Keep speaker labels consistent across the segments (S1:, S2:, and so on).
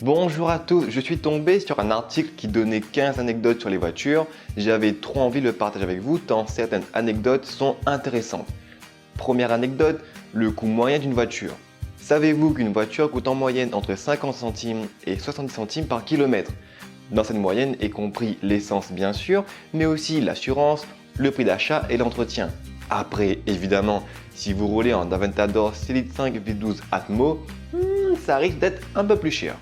S1: Bonjour à tous, je suis tombé sur un article qui donnait 15 anecdotes sur les voitures. J'avais trop envie de le partager avec vous tant certaines anecdotes sont intéressantes. Première anecdote, le coût moyen d'une voiture. Savez-vous qu'une voiture coûte en moyenne entre 50 centimes et 70 centimes par kilomètre? Dans cette moyenne est compris l'essence bien sûr, mais aussi l'assurance, le prix d'achat et l'entretien. Après, évidemment, si vous roulez en Aventador C-Lite 5 V12 Atmo, ça risque d'être un peu plus cher.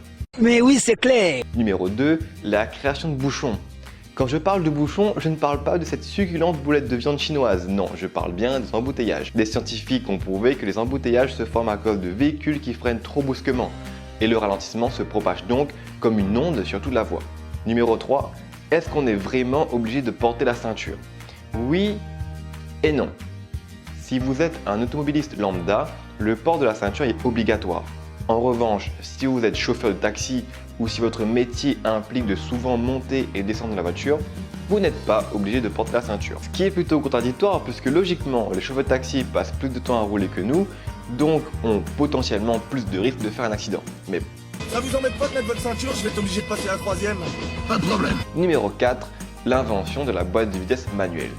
S2: Mais oui, c'est clair.
S1: Numéro 2, la création de bouchons. Quand je parle de bouchons, je ne parle pas de cette succulente boulette de viande chinoise, non, je parle bien des embouteillages. Des scientifiques ont prouvé que les embouteillages se forment à cause de véhicules qui freinent trop brusquement, et le ralentissement se propage donc comme une onde sur toute la voie. Numéro 3, est-ce qu'on est vraiment obligé de porter la ceinture? Oui et non. Si vous êtes un automobiliste lambda, le port de la ceinture est obligatoire. En revanche, si vous êtes chauffeur de taxi ou si votre métier implique de souvent monter et descendre de la voiture, vous n'êtes pas obligé de porter la ceinture. Ce qui est plutôt contradictoire puisque logiquement, les chauffeurs de taxi passent plus de temps à rouler que nous, donc ont potentiellement plus de risques de faire un accident. Mais
S3: ça vous embête pas de mettre votre ceinture, je vais être obligé de passer la troisième.
S4: Pas de problème.
S1: Numéro 4, l'invention de la boîte de vitesse manuelle.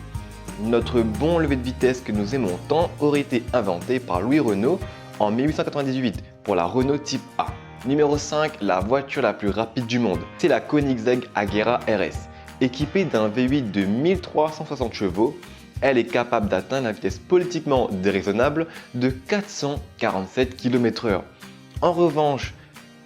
S1: Notre bon levier de vitesse que nous aimons tant aurait été inventé par Louis Renault en 1898 pour la Renault Type A. Numéro 5, la voiture la plus rapide du monde. C'est la Koenigsegg Agera RS. Équipée d'un V8 de 1360 chevaux, elle est capable d'atteindre la vitesse politiquement déraisonnable de 447 km/h. En revanche,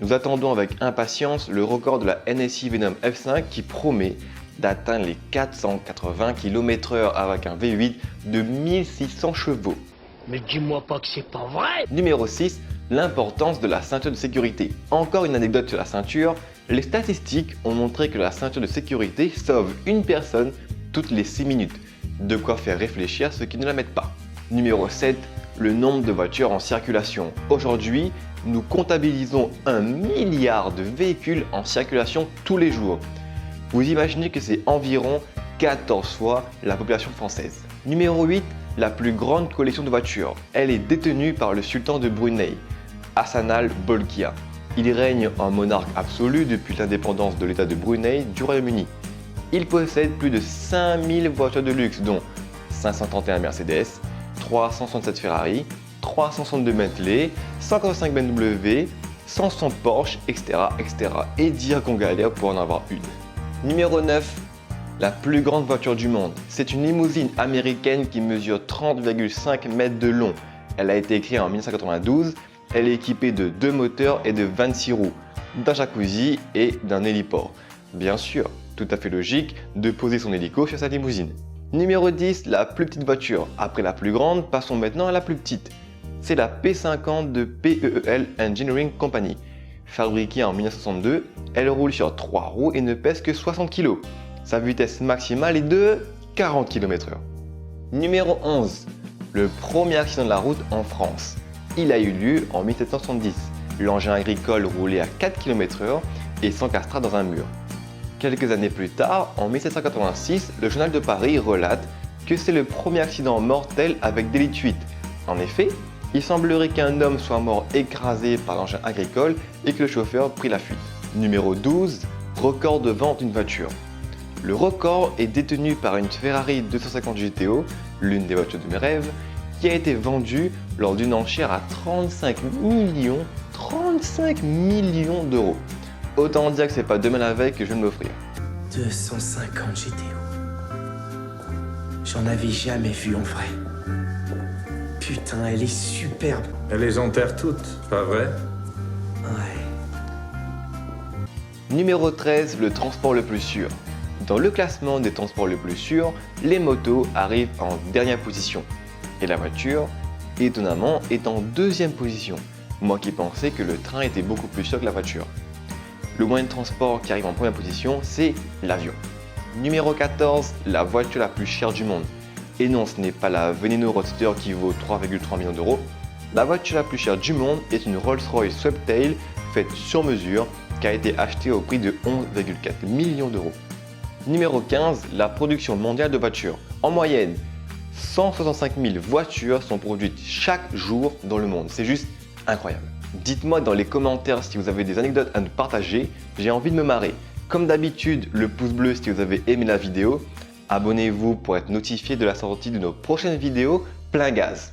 S1: nous attendons avec impatience le record de la NSI Venom F5 qui promet d'atteindre les 480 km/h avec un V8 de 1600 chevaux.
S2: Mais dis-moi pas que c'est pas vrai.
S1: Numéro 6, l'importance de la ceinture de sécurité. Encore une anecdote sur la ceinture, les statistiques ont montré que la ceinture de sécurité sauve une personne toutes les 6 minutes. De quoi faire réfléchir ceux qui ne la mettent pas. Numéro 7, le nombre de voitures en circulation. Aujourd'hui, nous comptabilisons 1 milliard de véhicules en circulation tous les jours. Vous imaginez que c'est environ 14 fois la population française. Numéro 8, la plus grande collection de voitures. Elle est détenue par le sultan de Brunei, Hassan al-Bolkiah. Il règne en monarque absolu depuis l'indépendance de l'État de Brunei du Royaume-Uni. Il possède plus de 5000 voitures de luxe dont 531 Mercedes, 367 Ferrari, 362 Bentley, 145 BMW, 160 Porsche, etc. Et dire qu'on galère pour en avoir une. Numéro 9. La plus grande voiture du monde. C'est une limousine américaine qui mesure 30,5 mètres de long. Elle a été créée en 1992. Elle est équipée de 2 moteurs et de 26 roues, d'un jacuzzi et d'un héliport. Bien sûr, tout à fait logique de poser son hélico sur sa limousine. Numéro 10, la plus petite voiture. Après la plus grande, passons maintenant à la plus petite. C'est la P50 de PEEL Engineering Company. Fabriquée en 1962, elle roule sur 3 roues et ne pèse que 60 kg. Sa vitesse maximale est de 40 km/h. Numéro 11. Le premier accident de la route en France. Il a eu lieu en 1770. L'engin agricole roulait à 4 km/h et s'encastra dans un mur. Quelques années plus tard, en 1786, le journal de Paris relate que c'est le premier accident mortel avec d'élite 8. En effet, il semblerait qu'un homme soit mort écrasé par l'engin agricole et que le chauffeur prit la fuite. Numéro 12. Record de vente d'une voiture. Le record est détenu par une Ferrari 250 GTO, l'une des voitures de mes rêves, qui a été vendue lors d'une enchère à 35 millions d'euros. Autant dire que c'est pas demain la veille que je vais me l'offrir.
S5: 250 GTO. J'en avais jamais vu en vrai. Putain, elle est superbe.
S4: Elle les enterre toutes, pas vrai?
S5: Ouais.
S1: Numéro 13, le transport le plus sûr. Dans le classement des transports le plus sûrs, les motos arrivent en dernière position. Et la voiture, étonnamment, est en deuxième position. Moi qui pensais que le train était beaucoup plus sûr que la voiture. Le moyen de transport qui arrive en première position, c'est l'avion. Numéro 14, la voiture la plus chère du monde. Et non, ce n'est pas la Veneno Roadster qui vaut 3,3 millions d'euros. La voiture la plus chère du monde est une Rolls-Royce Sweptail faite sur mesure qui a été achetée au prix de 11,4 millions d'euros. Numéro 15, la production mondiale de voitures. En moyenne, 165 000 voitures sont produites chaque jour dans le monde. C'est juste incroyable. Dites-moi dans les commentaires si vous avez des anecdotes à nous partager, j'ai envie de me marrer. Comme d'habitude, le pouce bleu si vous avez aimé la vidéo. Abonnez-vous pour être notifié de la sortie de nos prochaines vidéos plein gaz.